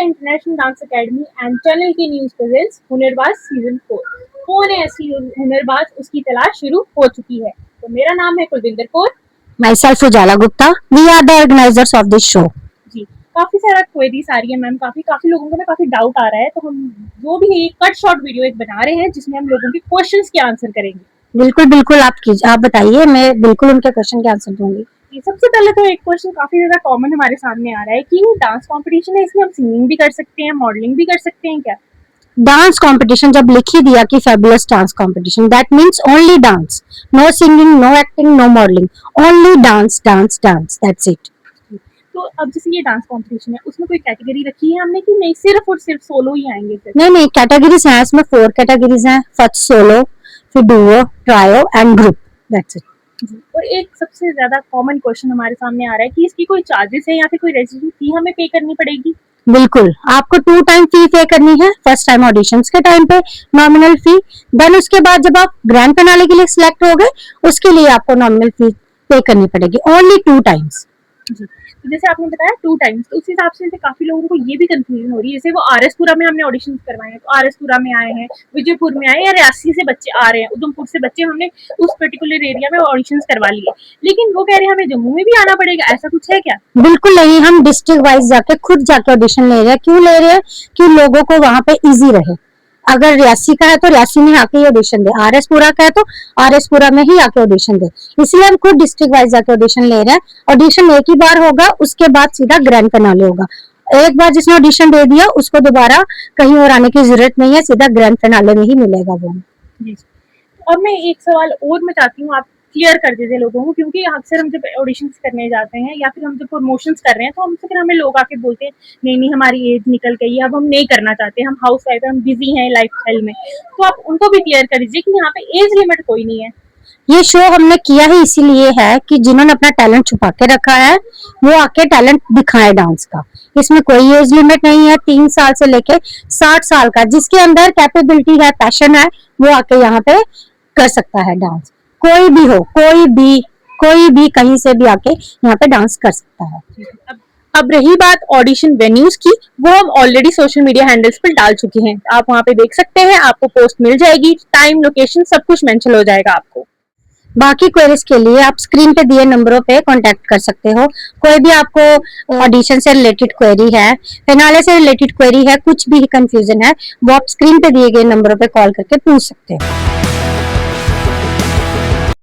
International dance academy and channel की news presents Hunarbaaz season 4। कौन है असली हुनरबाज, उसकी तलाश शुरू हो चुकी है। तो मेरा नाम है Kulwinder Kaur. Myself Ujala Gupta. We are the organizers of this show. जी, काफी सारा क्वेरीज आ रही है मैम, काफी लोगों को ना काफी डाउट आ रहा है, तो हम जो भी है कट शॉर्ट वीडियो एक बना रहे हैं जिसमें हम लोगों के क्वेश्चंस के आंसर करेंगे। बिल्कुल बिल्कुल, आप बताइए, मैं बिल्कुल उनके क्वेश्चन के आंसर दूंगी। सबसे पहले तो एक क्वेश्चन काफी ज्यादा कॉमन हमारे सामने आ रहा है कि डांस कंपटीशन है, इसमें हम सिंगिंग भी कर सकते हैं, मॉडलिंग भी कर सकते हैं क्या? डांस कंपटीशन जब लिख ही दिया कि fabulous dance competition, that means only dance, no singing, no acting, no modelling, only dance dance dance, that's it. तो अब जैसे ये डांस कंपटीशन है, उसमें कोई कैटेगरी रखी है हमने कि नहीं सिर्फ और सिर्फ सोलो ही आएंगे? फिर नहीं, कैटेगरीज हैं, इसमें 4 कैटेगरीज हैं। फर्स्ट सोलो, फिर Duo, trio and group, that's it. और एक सबसे ज्यादा कॉमन क्वेश्चन हमारे सामने आ रहा है कि इसकी कोई चार्जेस है या फिर कोई रजिस्ट्रेशन फी हमें पे करनी पड़ेगी? बिल्कुल, आपको 2 टाइम फी पे करनी है। फर्स्ट टाइम ऑडिशंस के टाइम पे नॉमिनल फी, देन उसके बाद जब आप ग्रैंड फिनाले के लिए सिलेक्ट हो गए, उसके लिए आपको नॉमिनल फी पे करनी पड़ेगी, ओनली 2 टाइम्स। जी, तो जैसे आपने बताया 2 टाइम्स, तो उस हिसाब से काफी लोगों को ये भी कंफ्यूजन हो रही है। जैसे वो आरएसपुरा में हमने ऑडिशन करवाए हैं, तो आरएसपुरा में आए हैं, विजयपुर में आए, या रियासी से बच्चे आ रहे हैं, उधमपुर से बच्चे हमने उस पर्टिकुलर एरिया में ऑडिशन करवा लिए, लेकिन वो कह रहे हैं हमें जम्मू में भी आना पड़ेगा, ऐसा कुछ है क्या? बिल्कुल नहीं, हम डिस्ट्रिक्ट वाइज जाके खुद जाके ऑडिशन ले रहे हैं। क्यों ले रहे हैं? कि लोगों को वहां पे इजी रहे। अगर रियासी का है तो रियासी में आके ही ऑडिशन दे, आरएसपुरा का है तो आरएसपुरा में ही आके ऑडिशन दे। इसलिए हम खुद डिस्ट्रिक्ट वाइज जाके ऑडिशन ले रहे हैं। ऑडिशन एक ही बार होगा, उसके बाद सीधा ग्रैंड फिनाले होगा। एक बार जिसने ऑडिशन दे दिया उसको दोबारा कहीं और आने की जरूरत नहीं है, सीधा ग्रैंड फिनाले में ही मिलेगा वो। जी, अब मैं एक सवाल और मैं चाहती हूँ आप क्लियर कर दीजिए लोगों को, क्योंकि अक्सर हम जब ऑडिशंस करने जाते हैं या फिर हम जब प्रमोशंस कर रहे हैं, तो हमसे फिर हमें लोग आके बोलते हैं नहीं हमारी एज निकल गई है, अब हम नहीं करना चाहते, हम हाउस वाइफ है, हम बिजी हैं लाइफ स्टाइल में। तो आप उनको भी क्लियर कर दीजिए कि यहाँ पे एज लिमिट कोई नहीं है। ये शो हमने किया ही इसीलिए है कि जिन्होंने अपना टैलेंट छुपा के रखा है वो आके टैलेंट दिखाए डांस का। इसमें कोई एज लिमिट नहीं है। 3 साल से लेके 60 साल का जिसके अंदर कैपेबिलिटी है, पैशन है, वो आके यहाँ पे कर सकता है डांस। कोई भी हो, कोई भी कहीं से भी आके यहाँ पे डांस कर सकता है। अब रही बात ऑडिशन वेन्यूज की, वो हम ऑलरेडी सोशल मीडिया हैंडल्स पर डाल चुके हैं, आप वहाँ पे देख सकते हैं, आपको पोस्ट मिल जाएगी, टाइम लोकेशन सब कुछ मेंशन हो जाएगा आपको। बाकी क्वेरीज के लिए आप स्क्रीन पे दिए नंबरों पे कांटेक्ट कर सकते हो। कोई भी आपको ऑडिशन से रिलेटेड क्वेरी है, फिनाले से रिलेटेड क्वेरी है, कुछ भी कंफ्यूजन है, वो आप स्क्रीन पे दिए गए नंबरों पे कॉल करके पूछ सकते हो।